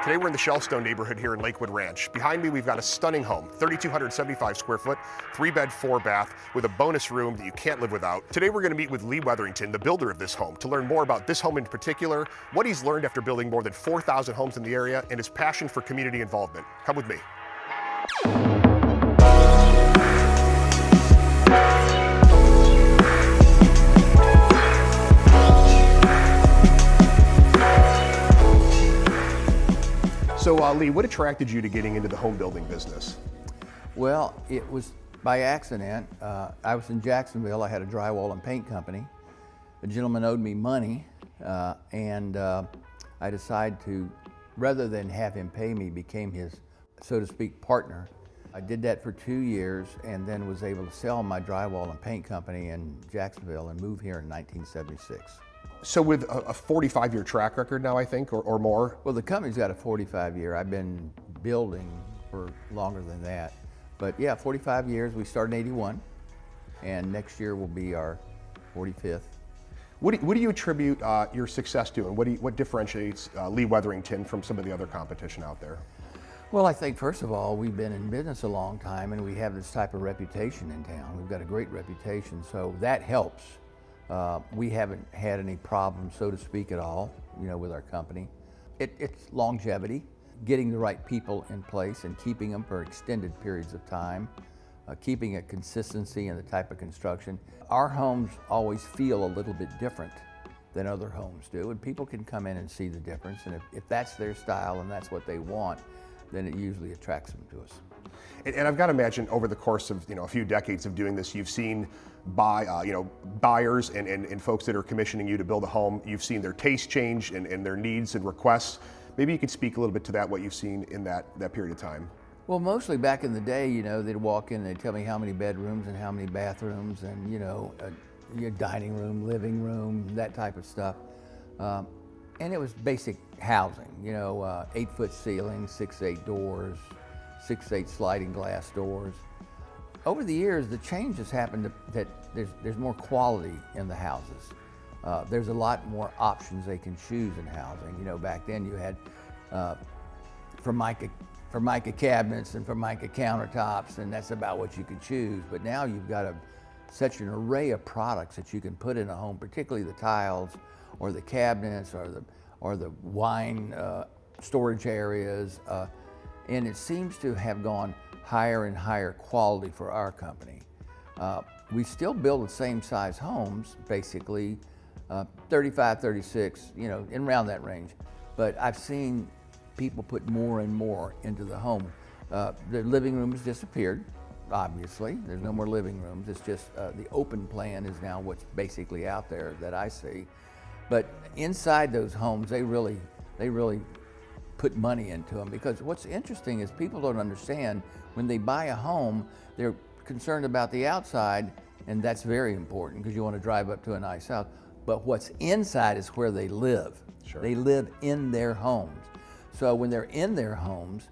Today we're in the Shellstone neighborhood here in Lakewood Ranch. Behind me we've got a stunning home, 3,275 square foot, 3-bed, 4-bath, with a bonus room that you can't live without. Today we're going to meet with Lee Wetherington, the builder of this home, to learn more about this home in particular, what he's learned after building more than 4,000 homes in the area, and his passion for community involvement. Come with me. So Lee, what attracted you to getting into the home building business? Well, it was by accident. I was in Jacksonville. I had a drywall and paint company. A gentleman owed me money, and I decided to, rather than have him pay me, became his, so to speak, partner. I did that for 2 years and then was able to sell my drywall and paint company in Jacksonville and move here in 1976. So with a 45-year track record now, I think, or more? Well, the company's got a 45-year. I've been building for longer than that. But yeah, 45 years. We started in 81, and next year will be our 45th. What do you attribute your success to, and what differentiates Lee Wetherington from some of the other competition out there? Well, I think first of all, we've been in business a long time, and we have this type of reputation in town. We've got a great reputation, so that helps. We haven't had any problems, so to speak, at all, with our company. It's longevity, getting the right people in place and keeping them for extended periods of time, keeping a consistency in the type of construction. Our homes always feel a little bit different than other homes do, and people can come in and see the difference, and if that's their style and that's what they want, then it usually attracts them to us. And I've got to imagine over the course of a few decades of doing this, you've seen buyers and folks that are commissioning you to build a home. You've seen their taste change and their needs and requests. Maybe you could speak a little bit to that, what you've seen in that period of time. Well, mostly back in the day, they'd walk in and they'd tell me how many bedrooms and how many bathrooms and your dining room, living room, that type of stuff. And it was basic housing, 8-foot ceilings, 6-8 doors, 6-8 sliding glass doors. Over the years, the change has happened that there's more quality in the houses. There's a lot more options they can choose in housing. Back then you had Formica cabinets and Formica countertops, and that's about what you could choose. But now you've got such an array of products that you can put in a home, particularly the tiles or the cabinets or the wine storage areas. And it seems to have gone higher and higher quality for our company. We still build the same size homes, basically, 35, 36, in around that range. But I've seen people put more and more into the home. The living room has disappeared, obviously. There's no more living rooms. It's just the open plan is now what's basically out there that I see. But inside those homes, they really put money into them, because what's interesting is people don't understand when they buy a home, they're concerned about the outside, and that's very important because you want to drive up to a nice house. But what's inside is where they live. Sure. They live in their homes. So when they're in their homes,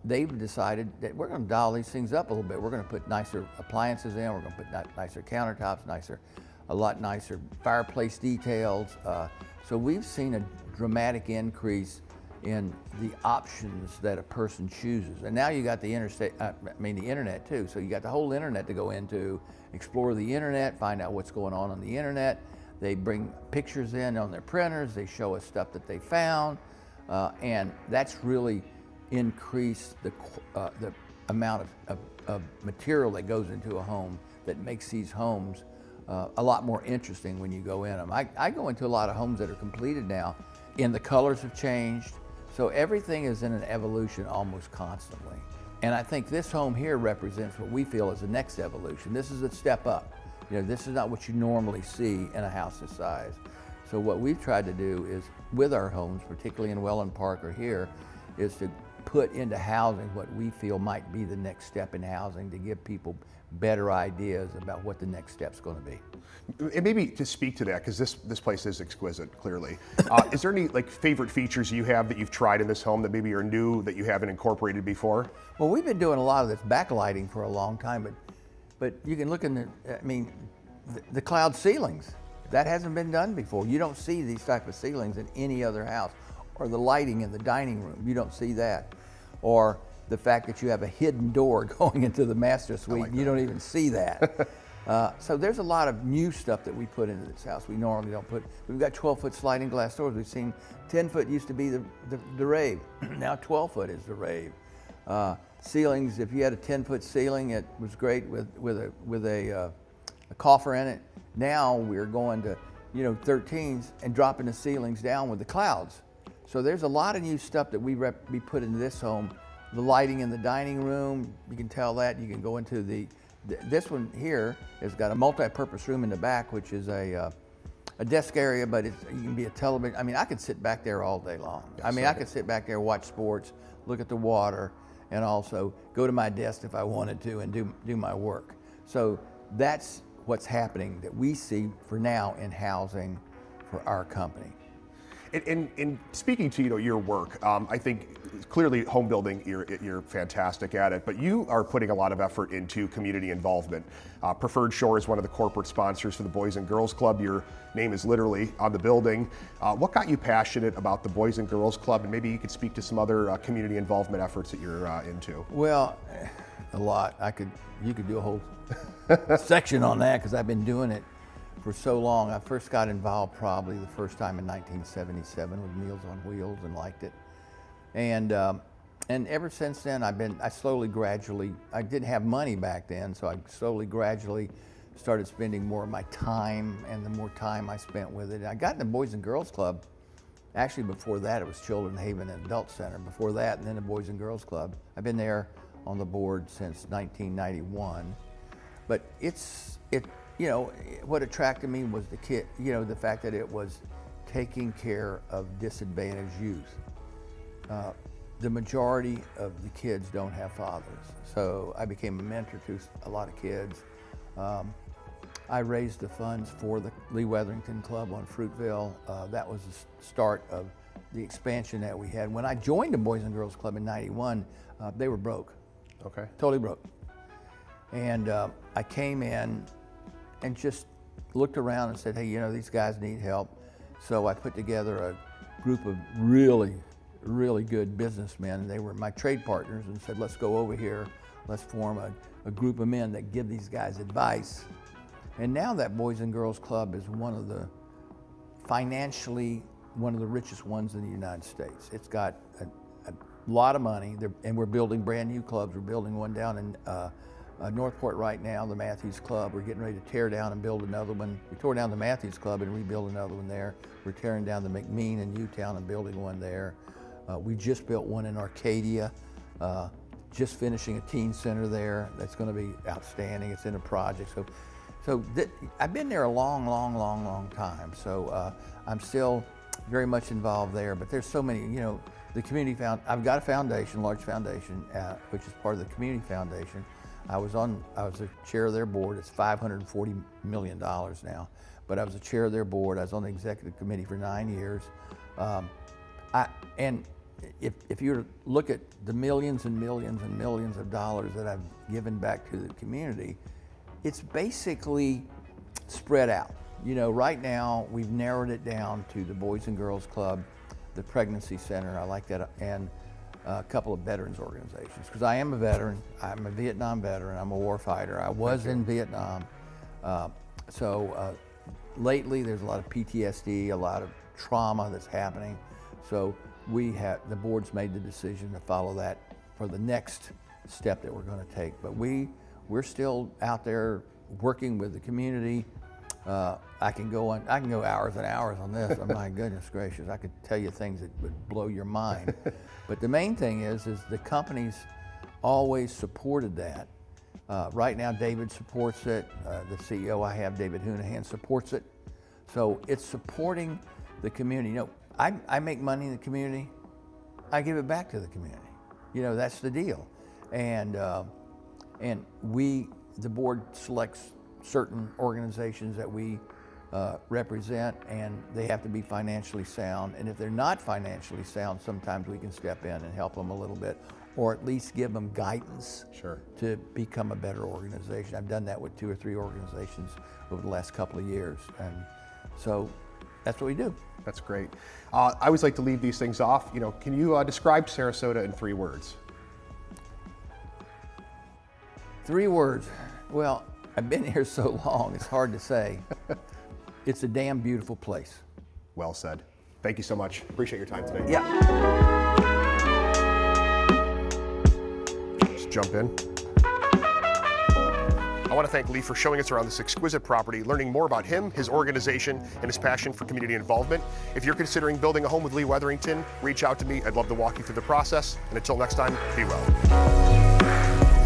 they've decided that we're going to dial these things up a little bit. We're going to put nicer appliances in. We're going to put nicer countertops, a lot nicer fireplace details. So we've seen a dramatic increase in the options that a person chooses. And now you got the internet too. So you got the whole internet to go into, explore the internet, find out what's going on the internet. They bring pictures in on their printers. They show us stuff that they found. And that's really increased the amount of material that goes into a home that makes these homes a lot more interesting when you go in them. I go into a lot of homes that are completed now, and the colors have changed. So everything is in an evolution almost constantly. And I think this home here represents what we feel is the next evolution. This is a step up. This is not what you normally see in a house this size. So what we've tried to do is, with our homes, particularly in Welland Park or here, is to put into housing what we feel might be the next step in housing, to give people better ideas about what the next step's going to be. And maybe to speak to that, because this place is exquisite, clearly. Is there any favorite features you have that you've tried in this home that maybe are new that you haven't incorporated before? Well, we've been doing a lot of this backlighting for a long time, but you can look in the cloud ceilings. That hasn't been done before. You don't see these type of ceilings in any other house. or the lighting in the dining room. You don't see that. Or the fact that you have a hidden door going into the master suite, and you don't even see that. So there's a lot of new stuff that we put into this house. We normally don't put. We've got 12-foot sliding glass doors. We've seen 10-foot used to be the rave. Now 12-foot is the rave. Ceilings. If you had a 10-foot ceiling, it was great with a coffer in it. Now we're going to 13s and dropping the ceilings down with the clouds. So there's a lot of new stuff that we put into this home. The lighting in the dining room, you can tell that. You can go into this one here has got a multi-purpose room in the back, which is a desk area, but you can be a television. I mean, I could sit back there all day long. I mean, I could sit back there, watch sports, look at the water, and also go to my desk if I wanted to and do my work. So that's what's happening that we see for now in housing for our company. In speaking to your work, I think clearly home building, you're fantastic at it, but you are putting a lot of effort into community involvement. Preferred Shore is one of the corporate sponsors for the Boys and Girls Club. Your name is literally on the building. What got you passionate about the Boys and Girls Club, and maybe you could speak to some other community involvement efforts that you're into? Well, a lot. You could do a whole section on that because I've been doing it for so long. I first got involved probably the first time in 1977 with Meals on Wheels and liked it. And ever since then I slowly, gradually, I didn't have money back then, so I slowly, gradually started spending more of my time, and the more time I spent with it. I got in the Boys and Girls Club. Actually, before that, it was Children's Haven and Adult Center. Before that, and then the Boys and Girls Club. I've been there on the board since 1991. But what attracted me was the fact that it was taking care of disadvantaged youth. The majority of the kids don't have fathers, so I became a mentor to a lot of kids. I raised the funds for the Lee Wetherington Club on Fruitville. That was the start of the expansion that we had. When I joined the Boys and Girls Club in '91, they were broke. Okay. Totally broke. And I came in and just looked around and said, hey, these guys need help. So I put together a group of really, really good businessmen. They were my trade partners, and said, let's go over here. Let's form a group of men that give these guys advice. And now that Boys and Girls Club is financially one of the richest ones in the United States. It's got a lot of money, and we're building brand new clubs. We're building one down in Northport right now, the Matthews Club. We're getting ready to tear down and build another one. We tore down the Matthews Club and rebuild another one there. We're tearing down the McMean in Newtown and building one there. We just built one in Arcadia, just finishing a teen center there. That's going to be outstanding. It's in a project. So I've been there a long, long, long, long time. So I'm still very much involved there, but there's so many, the community I've got a foundation, large foundation, which is part of the community foundation. I was the chair of their board. It's $540 million now, but I was the chair of their board. I was on the executive committee for 9 years. And if you were to look at the millions and millions and millions of dollars that I've given back to the community, it's basically spread out. Right now we've narrowed it down to the Boys and Girls Club, the Pregnancy Center, I like that, and a couple of veterans organizations, because I am a veteran. I'm a Vietnam veteran. I'm a war fighter. I was in Vietnam. So lately there's a lot of PTSD, a lot of trauma that's happening. So the board's made the decision to follow that for the next step that we're going to take. But we're still out there working with the community. I can go hours and hours on this. Oh, my goodness gracious, I could tell you things that would blow your mind. But the main thing is the company's always supported that. Right now, David supports it. The CEO I have, David Hounahan, supports it. So it's supporting the community. I make money in the community. I give it back to the community. That's the deal. And the board selects certain organizations that we represent, and they have to be financially sound. And if they're not financially sound, sometimes we can step in and help them a little bit, or at least give them guidance to become a better organization. I've done that with 2 or 3 organizations over the last couple of years. And so that's what we do. That's great. I always like to leave these things off. You know, can you describe Sarasota in 3 words? 3 words. Well, I've been here so long, it's hard to say. It's a damn beautiful place. Well said. Thank you so much. Appreciate your time today. Yeah. Just jump in. I want to thank Lee for showing us around this exquisite property, learning more about him, his organization, and his passion for community involvement. If you're considering building a home with Lee Wetherington, reach out to me. I'd love to walk you through the process. And until next time, be well.